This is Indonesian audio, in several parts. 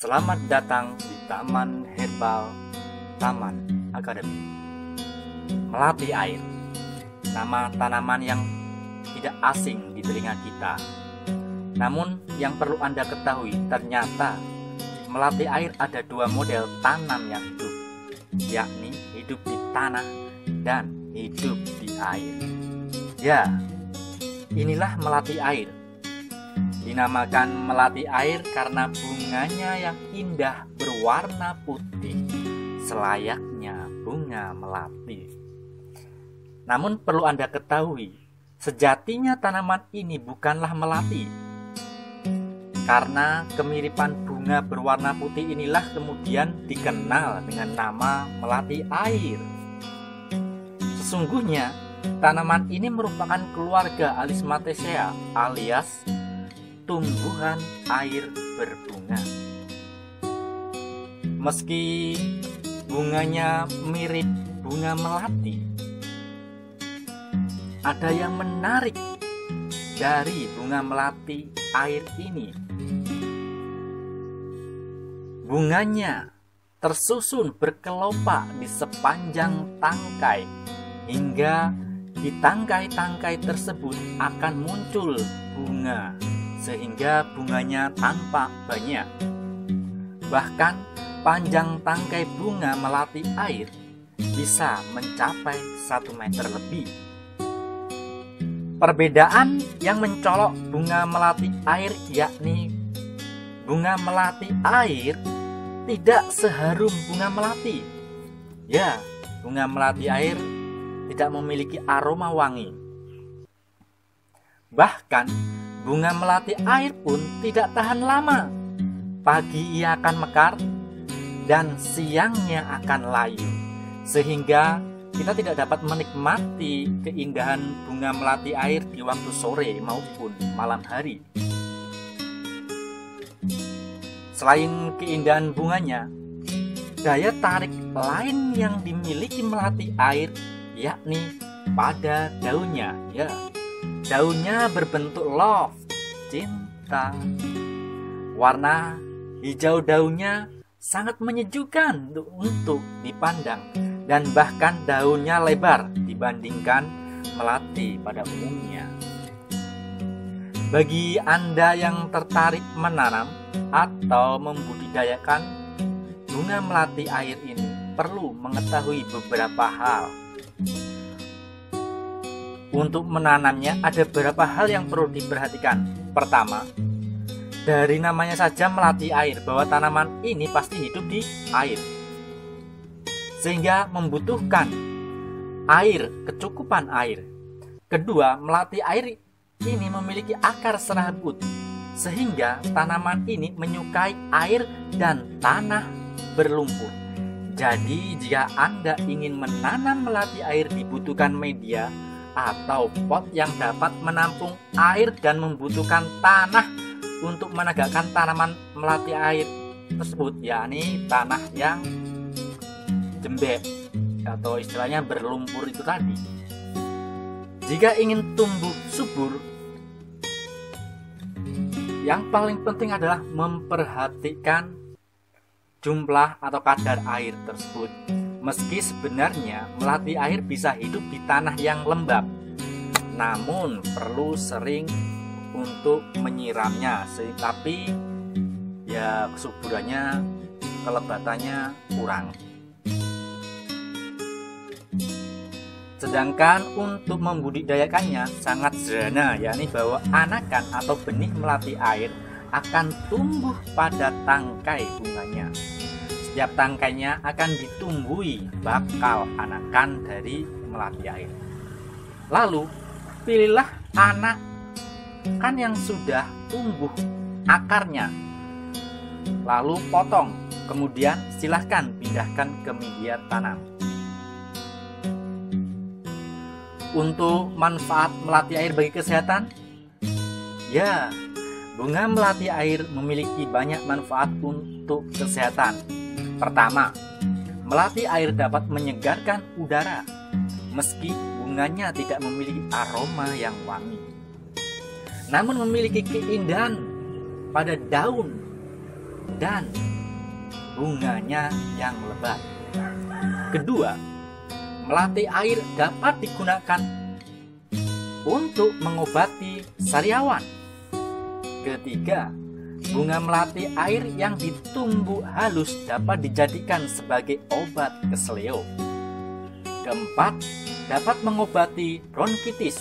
Selamat datang di Taman Herbal Taman Akademi. Melati air, nama tanaman yang tidak asing di telinga kita. Namun yang perlu Anda ketahui, ternyata melati air ada dua model tanam yang hidup, yakni hidup di tanah dan hidup di air. Ya, inilah melati air. Dinamakan melati air karena bunganya yang indah berwarna putih, selayaknya bunga melati. Namun perlu Anda ketahui, sejatinya tanaman ini bukanlah melati. Karena kemiripan bunga berwarna putih inilah kemudian dikenal dengan nama melati air. Sesungguhnya, tanaman ini merupakan keluarga Alismatheaceae alias tumbuhan air berbunga. Meski bunganya mirip bunga melati, ada yang menarik dari bunga melati air ini. Bunganya tersusun berkelopak di sepanjang tangkai, hingga di tangkai-tangkai tersebut akan muncul bunga, sehingga bunganya tampak banyak. Bahkan panjang tangkai bunga melati air bisa mencapai 1 meter lebih. Perbedaan yang mencolok bunga melati air yakni bunga melati air tidak seharum bunga melati. Ya, bunga melati air tidak memiliki aroma wangi. Bahkan bunga melati air pun tidak tahan lama. Pagi ia akan mekar dan siangnya akan layu, sehingga kita tidak dapat menikmati keindahan bunga melati air di waktu sore maupun malam hari. Selain keindahan bunganya, daya tarik lain yang dimiliki melati air yakni pada daunnya. Ya, daunnya berbentuk love, cinta. Warna hijau daunnya sangat menyejukkan untuk dipandang, dan bahkan daunnya lebar dibandingkan melati pada umumnya. Bagi Anda yang tertarik menanam atau membudidayakan bunga melati air ini, perlu mengetahui beberapa hal. Untuk menanamnya ada beberapa hal yang perlu diperhatikan. Pertama, dari namanya saja melati air, bahwa tanaman ini pasti hidup di air, sehingga membutuhkan air, kecukupan air. Kedua, melati air ini memiliki akar serabut, sehingga tanaman ini menyukai air dan tanah berlumpur. Jadi jika Anda ingin menanam melati air, dibutuhkan media atau pot yang dapat menampung air dan membutuhkan tanah untuk menegakkan tanaman melati air tersebut, yakni tanah yang jembek atau istilahnya berlumpur itu tadi. Jika ingin tumbuh subur, yang paling penting adalah memperhatikan jumlah atau kadar air tersebut. Meski sebenarnya melati air bisa hidup di tanah yang lembab, namun perlu sering untuk menyiramnya, tapi ya kesuburannya, kelebatannya kurang. Sedangkan untuk membudidayakannya sangat sederhana, yakni bahwa anakan atau benih melati air akan tumbuh pada tangkai bunganya. Setiap tangkainya akan ditumbuhi bakal anakan dari melati air. Lalu pilihlah anakan yang sudah tumbuh akarnya, lalu potong, kemudian silahkan pindahkan ke media tanam. Untuk manfaat melati air bagi kesehatan, ya, bunga melati air memiliki banyak manfaat untuk kesehatan. Pertama, melati air dapat menyegarkan udara, meski bunganya tidak memiliki aroma yang wangi, namun memiliki keindahan pada daun dan bunganya yang lebat. Kedua, melati air dapat digunakan untuk mengobati sariawan. Ketiga, bunga melati air yang ditumbuk halus dapat dijadikan sebagai obat keseleo. Keempat, dapat mengobati bronkitis.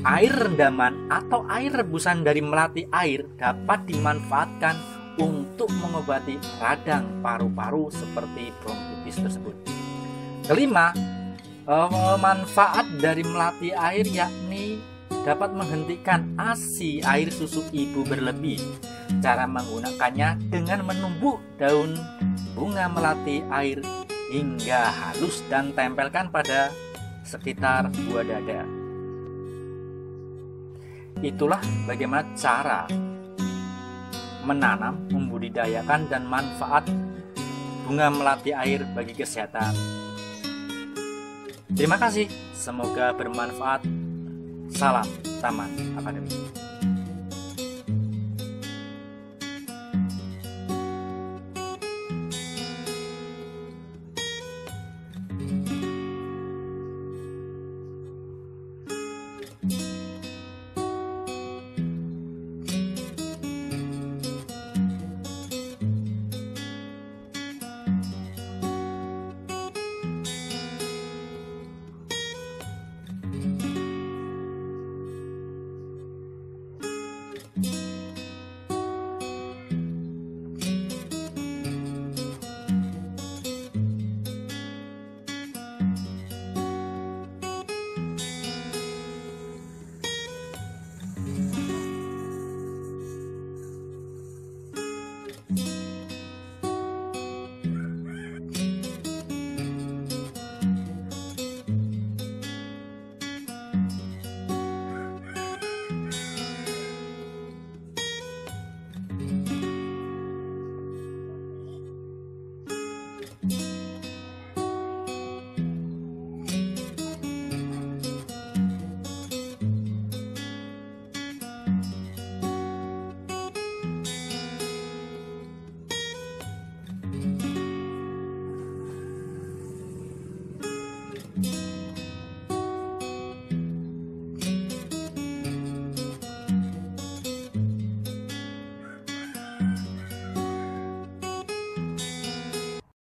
Air rendaman atau air rebusan dari melati air dapat dimanfaatkan untuk mengobati radang paru-paru seperti bronkitis tersebut. Kelima, manfaat dari melati air yakni dapat menghentikan ASI air susu ibu berlebih. Cara menggunakannya dengan menumbuk daun bunga melati air hingga halus dan tempelkan pada sekitar buah dada. Itulah bagaimana cara menanam, membudidayakan, dan manfaat bunga melati air bagi kesehatan. Terima kasih, semoga bermanfaat. Salam Taman Akademi.